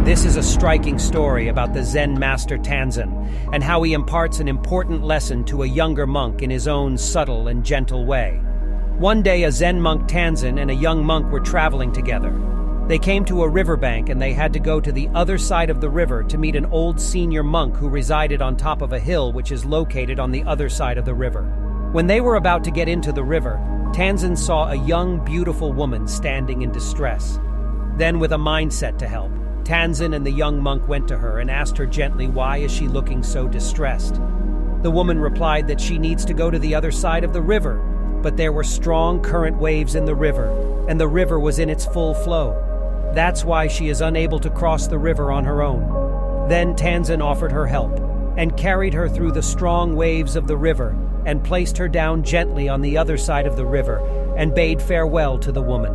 This is a striking story about the Zen master Tanzen and how he imparts an important lesson to a younger monk in his own subtle and gentle way. One day, a Zen monk Tanzen and a young monk were traveling together. They came to a riverbank and they had to go to the other side of the river to meet an old senior monk who resided on top of a hill which is located on the other side of the river. When they were about to get into the river, Tanzen saw a young, beautiful woman standing in distress. Then, with a mindset to help, Tanzen and the young monk went to her and asked her gently, why is she looking so distressed? The woman replied that she needs to go to the other side of the river, but there were strong current waves in the river, and the river was in its full flow. That's why she is unable to cross the river on her own. Then Tanzen offered her help and carried her through the strong waves of the river and placed her down gently on the other side of the river and bade farewell to the woman.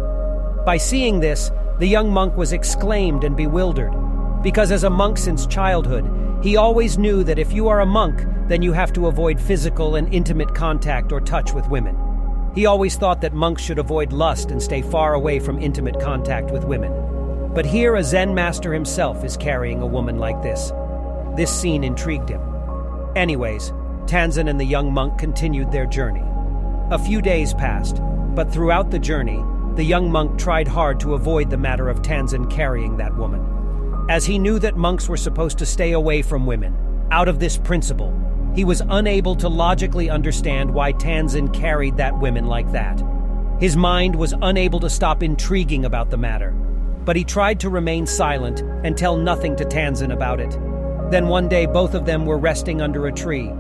By seeing this, the young monk was exclaimed and bewildered, because as a monk since childhood, he always knew that if you are a monk, then you have to avoid physical and intimate contact or touch with women. He always thought that monks should avoid lust and stay far away from intimate contact with women. But here a Zen master himself is carrying a woman like this. This scene intrigued him. Anyways, Tanzen and the young monk continued their journey. A few days passed, but throughout the journey, the young monk tried hard to avoid the matter of Tanzen carrying that woman. As he knew that monks were supposed to stay away from women, out of this principle, he was unable to logically understand why Tanzen carried that woman like that. His mind was unable to stop intriguing about the matter, but he tried to remain silent and tell nothing to Tanzen about it. Then one day both of them were resting under a tree.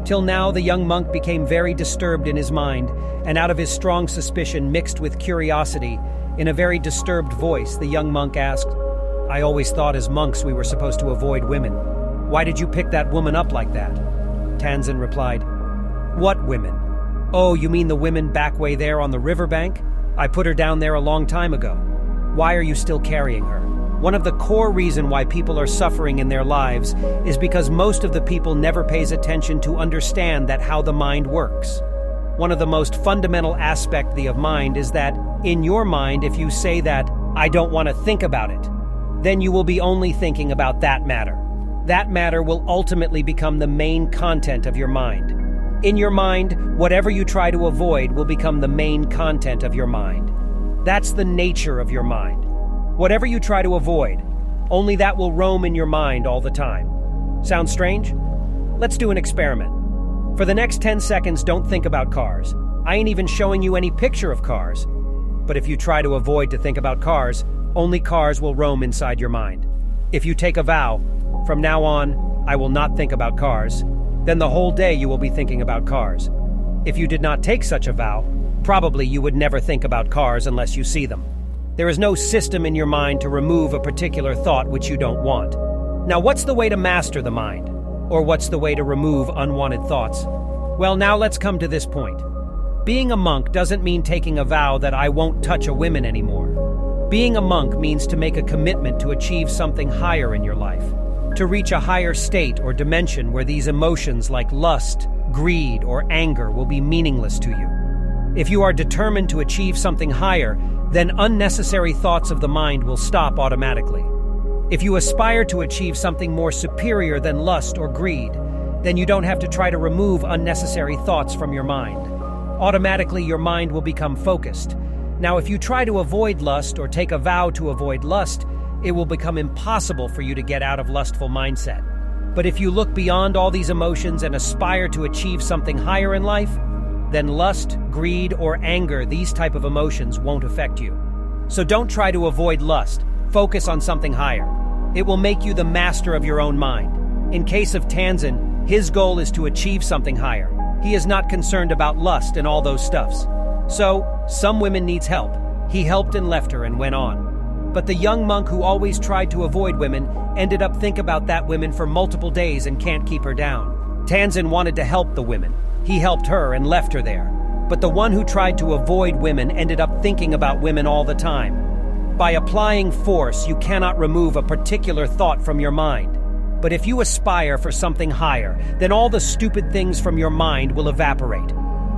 Till now the young monk became very disturbed in his mind, and out of his strong suspicion mixed with curiosity, in a very disturbed voice, the young monk asked, I always thought as monks we were supposed to avoid women. Why did you pick that woman up like that? Tanzen replied, What women? Oh, you mean the women back way there on the riverbank? I put her down there a long time ago. Why are you still carrying her? One of the core reasons why people are suffering in their lives is because most of the people never pays attention to understand that how the mind works. One of the most fundamental aspects of mind is that in your mind, if you say that, I don't want to think about it, then you will be only thinking about that matter. That matter will ultimately become the main content of your mind. In your mind, whatever you try to avoid will become the main content of your mind. That's the nature of your mind. Whatever you try to avoid, only that will roam in your mind all the time. Sound strange? Let's do an experiment. For the next 10 seconds, don't think about cars. I ain't even showing you any picture of cars. But if you try to avoid to think about cars, only cars will roam inside your mind. If you take a vow, from now on, I will not think about cars, then the whole day you will be thinking about cars. If you did not take such a vow, probably you would never think about cars unless you see them. There is no system in your mind to remove a particular thought which you don't want. Now, what's the way to master the mind? Or what's the way to remove unwanted thoughts? Well, now let's come to this point. Being a monk doesn't mean taking a vow that I won't touch a woman anymore. Being a monk means to make a commitment to achieve something higher in your life, to reach a higher state or dimension where these emotions like lust, greed, or anger will be meaningless to you. If you are determined to achieve something higher, then unnecessary thoughts of the mind will stop automatically. If you aspire to achieve something more superior than lust or greed, then you don't have to try to remove unnecessary thoughts from your mind. Automatically, your mind will become focused. Now, if you try to avoid lust or take a vow to avoid lust, it will become impossible for you to get out of lustful mindset. But if you look beyond all these emotions and aspire to achieve something higher in life, then lust, greed, or anger, these type of emotions won't affect you. So don't try to avoid lust. Focus on something higher. It will make you the master of your own mind. In case of Tanzen, his goal is to achieve something higher. He is not concerned about lust and all those stuffs. So, some women needs help. He helped and left her and went on. But the young monk who always tried to avoid women ended up think about that woman for multiple days and can't keep her down. Tanzen wanted to help the women. He helped her and left her there. But the one who tried to avoid women ended up thinking about women all the time. By applying force, you cannot remove a particular thought from your mind. But if you aspire for something higher, then all the stupid things from your mind will evaporate.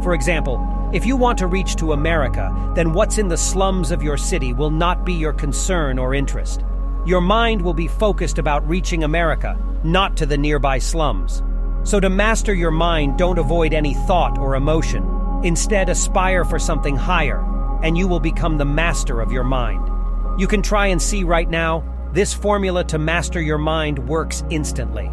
For example, if you want to reach to America, then what's in the slums of your city will not be your concern or interest. Your mind will be focused about reaching America, not to the nearby slums. So to master your mind, don't avoid any thought or emotion. Instead, aspire for something higher, and you will become the master of your mind. You can try and see right now, this formula to master your mind works instantly.